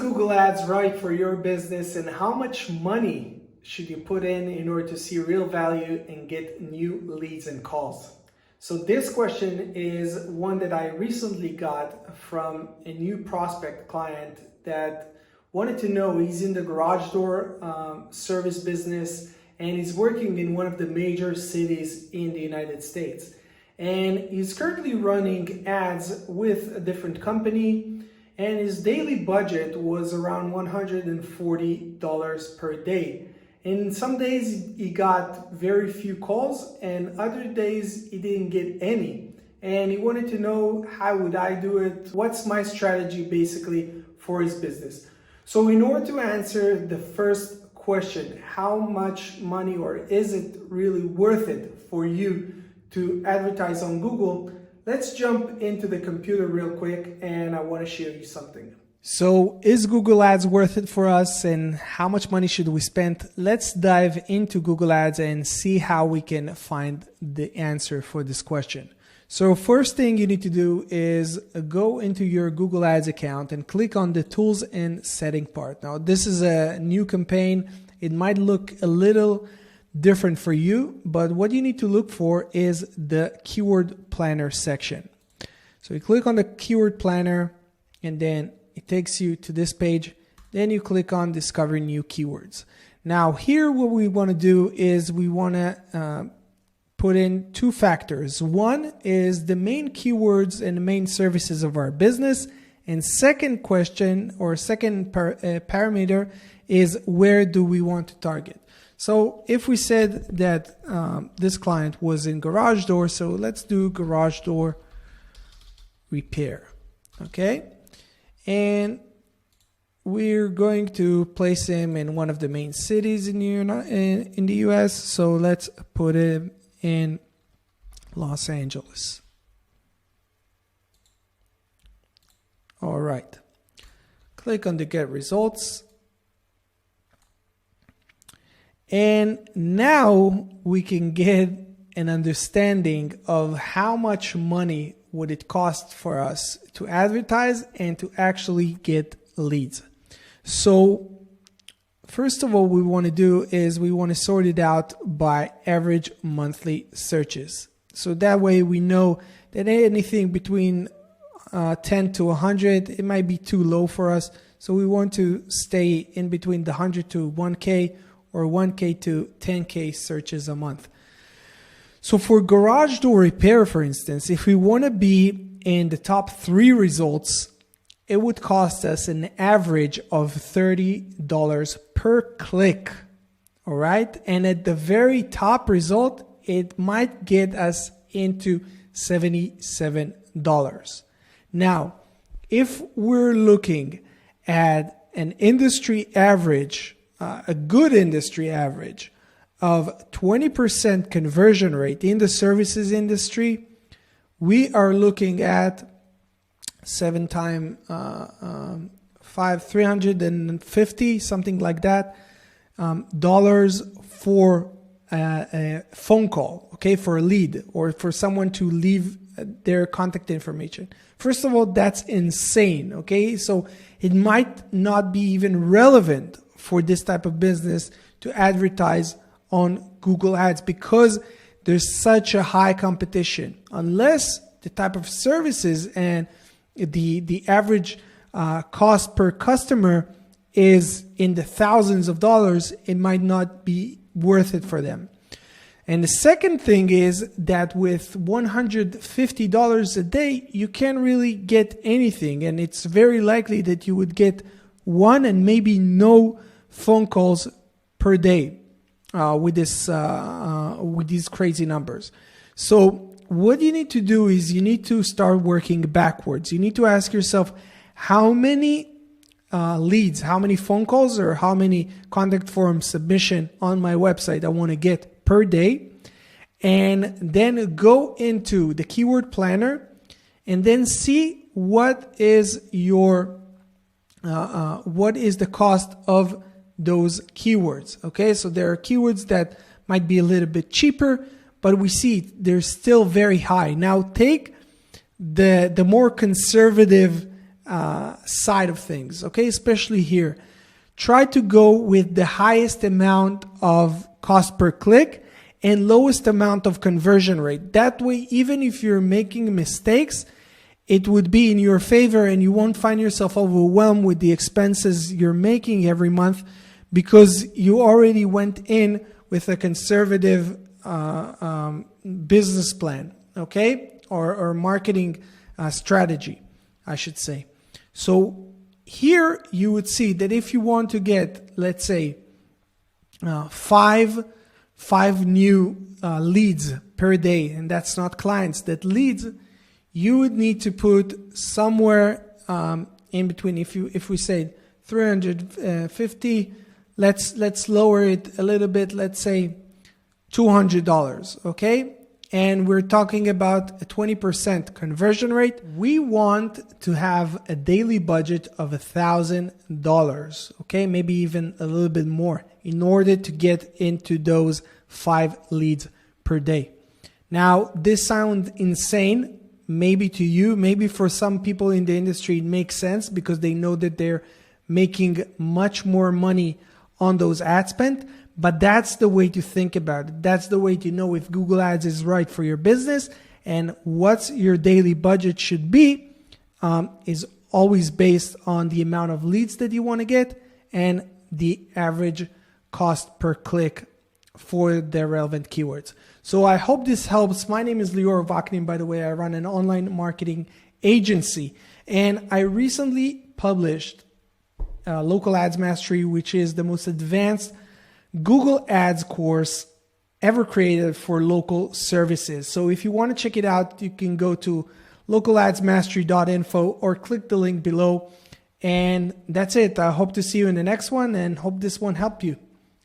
Google Ads right for your business, and how much money should you put in order to see real value and get new leads and calls? So this question is one that I recently got from a new prospect client that wanted to know. He's in the garage door service business, and he's working in one of the major cities in the United States. And he's currently running ads with a different company, and his daily budget was around $140 per day. And some days he got very few calls, and other days he didn't get any. And he wanted to know, how would I do it? What's my strategy basically for his business? So in order to answer the first question, how much money, or is it really worth it for you to advertise on Google? Let's jump into the computer real quick, and I want to show you something. So is Google Ads worth it for us, and how much money should we spend? Let's dive into Google Ads and see how we can find the answer for this question. So first thing you need to do is go into your Google Ads account and click on the tools and setting part. Now this is a new campaign. It might look a little different for you, but what you need to look for is the keyword planner section. So you click on the keyword planner, and then it takes you to this page. Then you click on discover new keywords. Now here what we want to do is we want to put in two factors. One is the main keywords and the main services of our business, and second question, or second parameter, is where do we want to target. So if we said that this client was in garage door, so let's do garage door repair, okay? And we're going to place him in one of the main cities in the US, so let's put him in Los Angeles. All right, click on the get results. And now we can get an understanding of how much money would it cost for us to advertise and to actually get leads. So first of all, we want to do is we want to sort it out by average monthly searches. So that way we know that anything between 10 to 100, it might be too low for us. So we want to stay in between the 100 to 1K or 1K to 10K searches a month. So for garage door repair, for instance, if we want to be in the top 3 results, it would cost us an average of $30 per click. All right. And at the very top result, it might get us into $77. Now, if we're looking at an industry average, a good industry average of 20% conversion rate in the services industry, we are looking at 7 times 5, 350, something like that, dollars for a phone call, okay, for a lead, or for someone to leave their contact information. First of all, that's insane, okay? So it might not be even relevant for this type of business to advertise on Google Ads because there's such a high competition. Unless the type of services and the average cost per customer is in the thousands of dollars, it might not be worth it for them. And the second thing is that with $150 a day, you can't really get anything. And it's very likely that you would get one and maybe no phone calls per day with these crazy numbers. So what you need to do is you need to start working backwards. You need to ask yourself, how many leads, how many phone calls, or how many contact form submission on my website I want to get per day, and then go into the keyword planner and then see what is your what is the cost of those keywords. Okay, so there are keywords that might be a little bit cheaper, but we see they're still very high. Now take the more conservative side of things, okay? Especially here. Try to go with the highest amount of cost per click and lowest amount of conversion rate. That way, even if you're making mistakes, it would be in your favor and you won't find yourself overwhelmed with the expenses you're making every month because you already went in with a conservative business plan, okay? Or marketing strategy, I should say. So here you would see that if you want to get, let's say, five new leads per day, and that's not clients, that leads, you would need to put somewhere in between. If we say 350, let's lower it a little bit. Let's say $200, okay? And we're talking about a 20% conversion rate. We want to have a daily budget of $1,000, okay? Maybe even a little bit more in order to get into those 5 leads per day. Now, this sounds insane, maybe to you, maybe for some people in the industry, it makes sense because they know that they're making much more money on those ad spend. But that's the way to think about it. That's the way to know if Google Ads is right for your business, and what your daily budget should be is always based on the amount of leads that you want to get and the average cost per click for the relevant keywords. So I hope this helps. My name is Lior Vaknin, by the way. I run an online marketing agency, and I recently published Local Ads Mastery, which is the most advanced Google Ads course ever created for local services. So if you want to check it out, you can go to localadsmastery.info or click the link below. And that's it. I hope to see you in the next one and hope this one helped you.